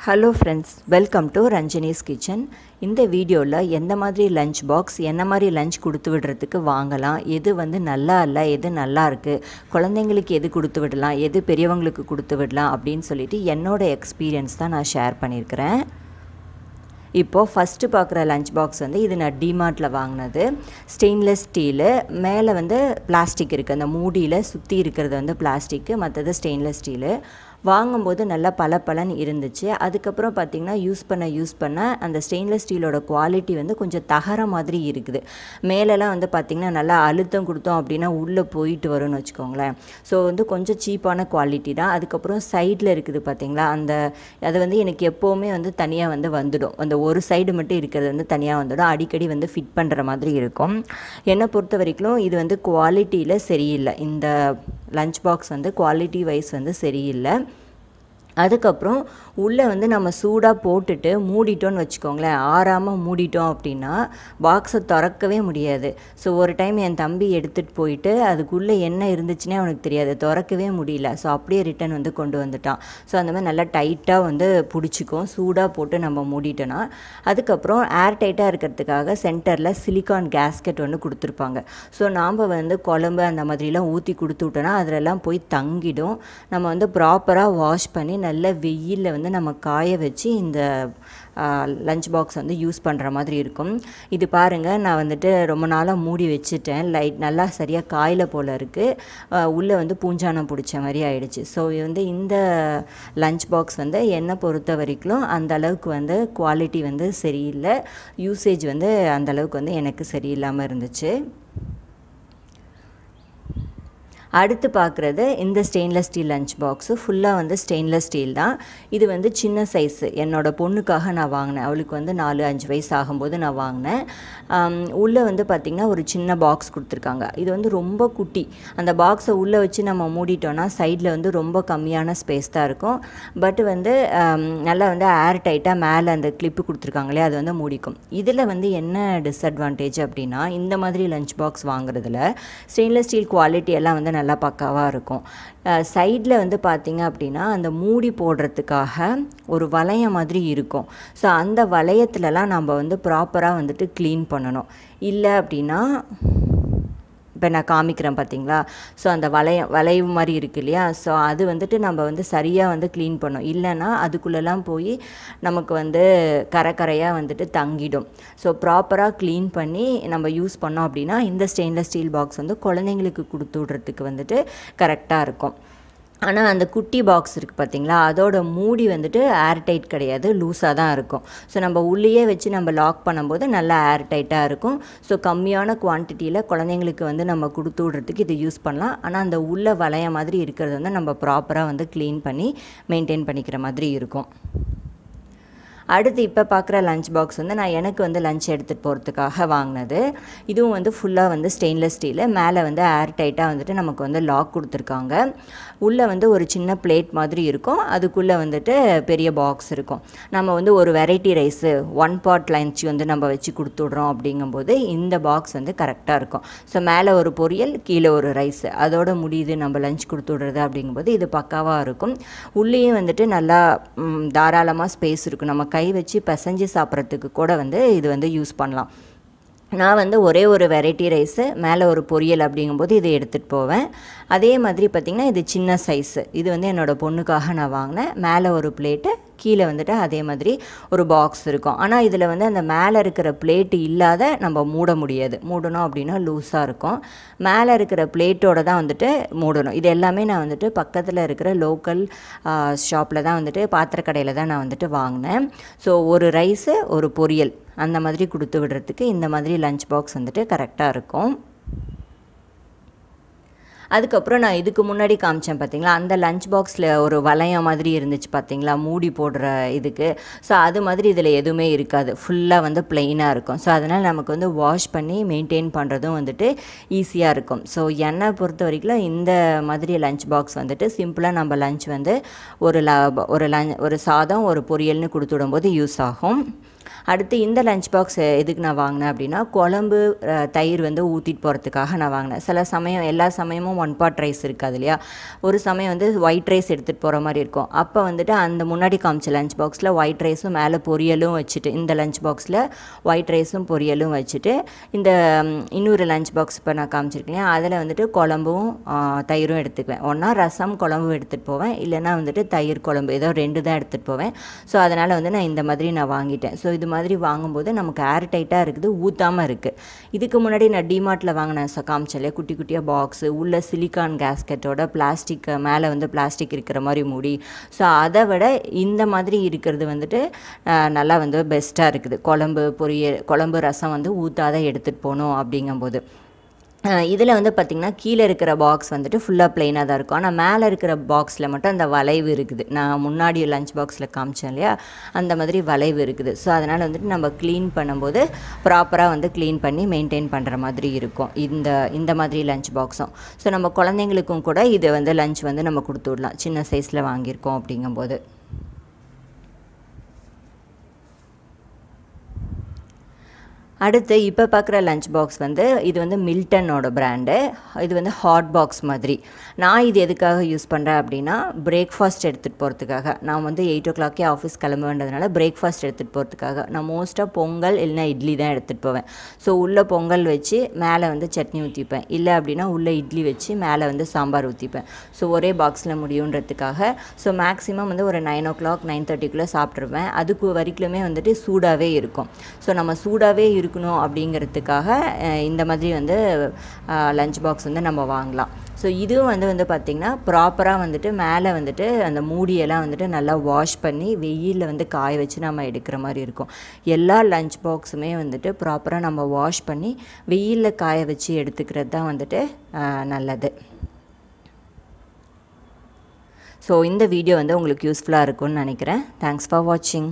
Hello friends, welcome to Ranjani's Kitchen. இந்த வீடியோல எந்த மாதிரி லஞ்ச் பாக்ஸ் என்ன மாதிரி லஞ்ச் கொடுத்து விடுறதுக்கு வாங்கலாம், எது வந்து நல்லா இல்ல, எது நல்லா இருக்கு, குழந்தைங்களுக்கு எது கொடுத்து விடலாம், எது பெரியவங்களுக்கு கொடுத்து விடலாம் அப்படின்னு சொல்லிட்டு என்னோட எக்ஸ்பீரியன்ஸ் தான் நான் ஷேர் பண்ணியிருக்கிறேன். இப்போது ஃபஸ்ட்டு பார்க்குற லஞ்ச் பாக்ஸ் வந்து இது நான் டிமார்ட்டில் வாங்கினது. ஸ்டெயின்லெஸ் ஸ்டீலு, மேலே வந்து பிளாஸ்டிக் இருக்குது, அந்த மூடியில் சுற்றி இருக்கிறது வந்து பிளாஸ்டிக்கு, மற்றது ஸ்டெயின்லெஸ் ஸ்டீலு. வாங்கும்போது நல்லா பளபளன்னு இருந்துச்சு. அதுக்கப்புறம் பார்த்திங்கன்னா யூஸ் பண்ண அந்த ஸ்டெயின்லெஸ் ஸ்டீலோட குவாலிட்டி வந்து கொஞ்சம் தகர மாதிரி இருக்குது. மேலெலாம் வந்து பார்த்திங்கன்னா நல்லா அழுத்தம் கொடுத்தோம் அப்படின்னா உள்ளே போயிட்டு வரும்னு வச்சுக்கோங்களேன். ஸோ வந்து கொஞ்சம் சீப்பான குவாலிட்டி தான். அதுக்கப்புறம் சைடில் இருக்குது பார்த்திங்களா, அது வந்து எனக்கு எப்போவுமே வந்து தனியாக வந்துடும். அந்த ஒரு சைடு மட்டும் இருக்கிறது வந்து தனியாக வந்துடும். அடிக்கடி வந்து ஃபிட் பண்ணுற மாதிரி இருக்கும். என்னை பொறுத்த வரைக்கும் இது வந்து குவாலிட்டியில் சரியில்லை. இந்த லஞ்ச் பாக்ஸ் வந்து குவாலிட்டி வைஸ் வந்து சரியில்லை. அதுக்கப்புறம் உள்ளே வந்து நம்ம சூடாக போட்டுட்டு மூடிட்டோன்னு வச்சுக்கோங்களேன், ஆறாமல் மூடிட்டோம் அப்படின்னா பாக்ஸை திறக்கவே முடியாது. ஸோ ஒரு டைம் என் தம்பி எடுத்துகிட்டு போயிட்டு அதுக்குள்ளே என்ன இருந்துச்சுன்னே அவனுக்கு தெரியாது, திறக்கவே முடியல. ஸோ அப்படியே ரிட்டன் வந்து கொண்டு வந்துட்டான். ஸோ அந்த மாதிரி நல்லா டைட்டாக வந்து பிடிச்சிக்கும் சூடாக போட்டு நம்ம மூடிட்டோன்னா. அதுக்கப்புறம் ஏர் டைட்டாக இருக்கிறதுக்காக சென்டரில் சிலிக்கான் கேஸ்கெட் ஒன்று கொடுத்துருப்பாங்க. ஸோ நாம் வந்து குழம்பு அந்த மாதிரிலாம் ஊற்றி கொடுத்து விட்டோன்னா அதிலெல்லாம் போய் தங்கிடும். நம்ம வந்து ப்ராப்பராக வாஷ் பண்ணி நல்ல வெயிலில் வந்து நம்ம காய வச்சு இந்த லஞ்ச் பாக்ஸ் வந்து யூஸ் பண்ணுற மாதிரி இருக்கும். இது பாருங்கள், நான் வந்துட்டு ரொம்ப நாளாக மூடி வச்சுட்டேன். லைட் நல்லா சரியாக காயில போல் இருக்குது. உள்ளே வந்து பூஞ்சானம் பிடிச்ச மாதிரி ஆயிடுச்சு. ஸோ வந்து இந்த லஞ்ச் பாக்ஸ் வந்து என்னை பொறுத்த வரைக்கும் அந்த அளவுக்கு வந்து குவாலிட்டி வந்து சரியில்லை. யூசேஜ் வந்து அந்த அளவுக்கு வந்து எனக்கு சரியில்லாமல் இருந்துச்சு. அடுத்து பார்க்குறது இந்த ஸ்டெயின்லெஸ் ஸ்டீல் லஞ்ச் பாக்ஸு. ஃபுல்லாக வந்து ஸ்டெயின்லெஸ் ஸ்டீல் தான். இது வந்து சின்ன சைஸு, என்னோடய பொண்ணுக்காக நான் வாங்கினேன். அவளுக்கு வந்து 4-5 வயசு ஆகும்போது நான் வாங்கினேன். உள்ளே வந்து பார்த்திங்கன்னா ஒரு சின்ன பாக்ஸ் கொடுத்துருக்காங்க. இது வந்து ரொம்ப குட்டி. அந்த பாக்ஸை உள்ளே வச்சு நம்ம மூடிட்டோன்னா சைடில் வந்து ரொம்ப கம்மியான ஸ்பேஸ் தான் இருக்கும். பட் வந்து நல்லா வந்து ஏர் டைட்டாக மேலே அந்த கிளிப்பு கொடுத்துருக்காங்களே அது வந்து மூடிக்கும். இதில் வந்து என்ன டிஸ்அட்வான்டேஜ் அப்படின்னா, இந்த மாதிரி லஞ்ச் பாக்ஸ் வாங்குறதுல ஸ்டெயின்லெஸ் ஸ்டீல் குவாலிட்டி எல்லாம் வந்து நல்லா பக்காவாக இருக்கும். சைடில் வந்து பார்த்திங்க அப்படின்னா அந்த மூடி போடுறதுக்காக ஒரு வளையம் மாதிரி இருக்கும். ஸோ அந்த வளையத்துலலாம் நம்ம வந்து ப்ராப்பராக வந்துட்டு க்ளீன் பண்ணணும். இல்லை அப்படின்னா இப்போ நான் காமிக்கிறேன் பார்த்திங்களா, ஸோ அந்த வளைவு மாதிரி இருக்குது இல்லையா, ஸோ அது வந்துட்டு நம்ம வந்து சரியாக வந்து க்ளீன் பண்ணோம். இல்லைன்னா அதுக்குள்ளெல்லாம் போய் நமக்கு வந்து கரையாக வந்துட்டு தங்கிடும். ஸோ ப்ராப்பராக க்ளீன் பண்ணி நம்ம யூஸ் பண்ணோம் அப்படின்னா இந்த ஸ்டெயின்லெஸ் ஸ்டீல் பாக்ஸ் வந்து குழந்தைங்களுக்கு கொடுத்து விட்றதுக்கு வந்துட்டு கரெக்டாக இருக்கும். ஆனால் அந்த குட்டி பாக்ஸ் இருக்குது பார்த்திங்களா, அதோட மூடி வந்துட்டு ஏர் டைட் கிடையாது, லூஸாக தான் இருக்கும். ஸோ நம்ம உள்ளேயே வச்சு நம்ம லாக் பண்ணும்போது நல்லா ஏர் டைட்டாக இருக்கும். ஸோ கம்மியான குவான்டிட்டியில் குழந்தைங்களுக்கு வந்து நம்ம கொடுத்து விட்றதுக்கு இது யூஸ் பண்ணலாம். ஆனால் அந்த உள்ள வளைய மாதிரி இருக்கிறது வந்து நம்ம ப்ராப்பராக வந்து க்ளீன் பண்ணி மெயின்டைன் பண்ணிக்கிற மாதிரி இருக்கும். அடுத்து இப்போ பார்க்குற லஞ்ச் பாக்ஸ் வந்து நான் எனக்கு வந்து லஞ்ச் எடுத்துகிட்டு போகிறதுக்காக வாங்கினது. இதுவும் வந்து ஃபுல்லாக வந்து ஸ்டெயின்லெஸ் ஸ்டீலு. மேலே வந்து ஏர் டைட்டாக வந்துட்டு நமக்கு வந்து லாக் கொடுத்துருக்காங்க. உள்ளே வந்து ஒரு சின்ன பிளேட் மாதிரி இருக்கும், அதுக்குள்ளே வந்துட்டு பெரிய பாக்ஸ் இருக்கும். நம்ம வந்து ஒரு வெரைட்டி ரைஸு 1 பாட் லஞ்ச் வந்து நம்ம வச்சு கொடுத்துட்றோம் அப்படிங்கும்போது இந்த பாக்ஸ் வந்து கரெக்டாக இருக்கும். ஸோ மேலே ஒரு பொரியல், கீழே ஒரு ரைஸு, அதோட முடியுது நம்ம லஞ்ச் கொடுத்து விட்றது அப்படிங்கும்போது இது பக்காவாக இருக்கும். உள்ளேயும் வந்துட்டு நல்லா தாராளமாக ஸ்பேஸ் இருக்கும். நம்ம கை வச்சு பிசைஞ்சு சாப்பிட்றதுக்கு கூட வந்து இது வந்து யூஸ் பண்ணலாம். நான் வந்து ஒரே ஒரு வெரைட்டி ரைஸு, மேலே ஒரு பொரியல் அப்படிங்கும்போது இதை எடுத்துகிட்டு போவேன். அதே மாதிரி பார்த்திங்கன்னா இது சின்ன சைஸு. இது வந்து என்னோடய பொண்ணுக்காக நான் வாங்கினேன். மேலே ஒரு பிளேட்டு, கீழே வந்துட்டு அதே மாதிரி ஒரு பாக்ஸ் இருக்கும். ஆனால் இதில் வந்து அந்த மேலே இருக்கிற பிளேட்டு இல்லாத நம்ம மூட முடியாது. மூடணும் அப்படின்னா லூஸாக இருக்கும். மேலே இருக்கிற பிளேட்டோடு தான் வந்துட்டு மூடணும். இது எல்லாமே நான் வந்துட்டு பக்கத்தில் இருக்கிற லோக்கல் ஷாப்பில் தான் வந்துட்டு பாத்திரக்கடையில் தான் நான் வந்துட்டு வாங்கினேன். ஸோ ஒரு ரைஸு ஒரு பொரியல் அந்த மாதிரி கொடுத்து விடுறதுக்கு இந்த மாதிரி லஞ்ச் பாக்ஸ் வந்துட்டு கரெக்டாக இருக்கும். அதுக்கப்புறம் நான் இதுக்கு முன்னாடி காமிச்சேன் பார்த்திங்களா, அந்த லஞ்ச் பாக்ஸில் ஒரு வளையம் மாதிரி இருந்துச்சு பார்த்திங்களா மூடி போடுற இதுக்கு. ஸோ அது மாதிரி இதில் எதுவுமே இருக்காது, ஃபுல்லாக வந்து ப்ளெயினாக இருக்கும். ஸோ அதனால் நமக்கு வந்து வாஷ் பண்ணி மெயின்டைன் பண்ணுறதும் வந்துட்டு ஈஸியாக இருக்கும். ஸோ என்னை பொறுத்த வரைக்கும் இந்த மாதிரி லஞ்ச் பாக்ஸ் வந்துட்டு சிம்பிளாக நம்ம லஞ்ச் வந்து ஒரு சாதம் ஒரு பொரியல்னு கொடுத்து விடும்போது யூஸ் ஆகும். அடுத்து இந்த லஞ்ச் பாக்ஸ் எதுக்கு நான் வாங்கினேன் அப்படின்னா, குழம்பு தயிர் வந்து ஊற்றிட்டு போகிறதுக்காக நான் வாங்கினேன். சில சமயம் எல்லா சமயமும் மேக்ஸிமம் 1 பாட் ரைஸ் இருக்காது இல்லையா, ஒரு சமயம் வந்து ஒயிட் ரைஸ் எடுத்துகிட்டு போகிற மாதிரி இருக்கும். அப்போ வந்துட்டு அந்த முன்னாடி காமிச்ச லஞ்ச் பாக்ஸில் ஒயிட் ரைஸும் மேலே பொரியலும் வச்சுட்டு, இந்த லஞ்ச் பாக்ஸில் ஒயிட் ரைஸும் பொரியலும் வச்சுட்டு, இந்த இன்னொரு லஞ்ச் பாக்ஸ் இப்போ நான் காமிச்சிருக்கேன் அதில் வந்துட்டு குழம்பும் தயிரும் எடுத்துக்குவேன். ஒன்றா ரசம் குழம்பும் எடுத்துகிட்டு போவேன், இல்லைனா வந்துட்டு தயிர் குழம்பு ஏதோ 2 தான் எடுத்துகிட்டு போவேன். ஸோ அதனால் வந்து நான் இந்த மாதிரி நான் வாங்கிட்டேன். ஸோ இது மாதிரி வாங்கும்போது நமக்கு ஏர் டைட்டாக இருக்குது, ஊற்றாமல் இருக்குது. இதுக்கு முன்னாடி நான் டிமார்ட்டில் வாங்கினேன் காமிச்சலே குட்டி குட்டியாக பாக்ஸு உள்ள சிலிக்கான் கேஸ்கெட்டோட பிளாஸ்டிக் மேலே வந்து பிளாஸ்டிக் இருக்கிற மாதிரி மூடி. ஸோ அதை விட இந்த மாதிரி இருக்கிறது வந்துட்டு நல்லா வந்து பெஸ்ட்டாக இருக்குது. குழம்பு ரசம் வந்து ஊற்றாத எடுத்துகிட்டு போகணும் அப்படிங்கும்போது. இதில் வந்து பார்த்திங்கன்னா கீழே இருக்கிற பாக்ஸ் வந்துட்டு ஃபுல்லாக ப்ளைனாக தான் இருக்கும். ஆனால் மேலே இருக்கிற பாக்ஸில் மட்டும் அந்த வளைவு இருக்குது. நான் முன்னாடி லஞ்ச் பாக்ஸில் காமிச்சேன் இல்லையா, அந்த மாதிரி வளைவு இருக்குது. ஸோ அதனால் வந்துட்டு நம்ம க்ளீன் பண்ணும்போது ப்ராப்பராக வந்து க்ளீன் பண்ணி மெயின்டைன் பண்ணுற மாதிரி இருக்கும் இந்த மாதிரி லஞ்ச் பாக்ஸும். ஸோ நம்ம குழந்தைங்களுக்கும் கூட இது வந்து லஞ்ச் வந்து நம்ம கொடுத்து விடலாம், சின்ன சைஸில் வாங்கியிருக்கோம் அப்படிங்கும்போது. அடுத்து இப்போ பார்க்குற லஞ்ச் பாக்ஸ் வந்து இது வந்து மில்டனோட பிராண்டு. இது வந்து ஹாட் பாக்ஸ் மாதிரி. நான் இது எதுக்காக யூஸ் பண்ணுறேன் அப்படின்னா, பிரேக்ஃபாஸ்ட் எடுத்துகிட்டு போகிறதுக்காக. நான் வந்து 8 o'clock ஆஃபீஸ் கிளம்ப வேண்டதுனால பிரேக்ஃபாஸ்ட் எடுத்துகிட்டு போகிறதுக்காக நான் மோஸ்ட்டாக பொங்கல் இல்லைனா இட்லி தான் எடுத்துகிட்டு போவேன். ஸோ உள்ளே பொங்கல் வச்சு மேலே வந்து சட்னி ஊற்றிப்பேன், இல்லை அப்படின்னா உள்ளே இட்லி வச்சு மேலே வந்து சாம்பார் ஊற்றிப்பேன். ஸோ ஒரே பாக்ஸில் முடியுன்றதுக்காக. ஸோ மேக்ஸிமம் வந்து ஒரு 9 o'clock 9:30க்குள்ளே சாப்பிட்ருவேன். அதுக்கு வரைக்குமே வந்துட்டு சூடாகவே இருக்கும். ஸோ நம்ம சூடாகவே இருக்கணும் அப்படிங்கிறதுக்காக இந்த மாதிரி வந்து லஞ்ச் பாக்ஸ் வந்து நம்ம வாங்கலாம். ஸோ இதுவும் வந்து பார்த்திங்கன்னா ப்ராப்பராக வந்துட்டு மேலே வந்துட்டு அந்த மூடியெல்லாம் வந்துட்டு நல்லா வாஷ் பண்ணி வெயிலில் வந்து காய வச்சு நம்ம எடுக்கிற மாதிரி இருக்கும். எல்லா லஞ்ச் பாக்ஸுமே வந்துட்டு ப்ராப்பராக நம்ம வாஷ் பண்ணி வெயிலில் காய வச்சு எடுத்துக்கிறது தான் வந்துட்டு நல்லது. ஸோ இந்த வீடியோ வந்து உங்களுக்கு யூஸ்ஃபுல்லாக இருக்கும்னு நினைக்கிறேன். தேங்க்ஸ் ஃபார் வாட்சிங்.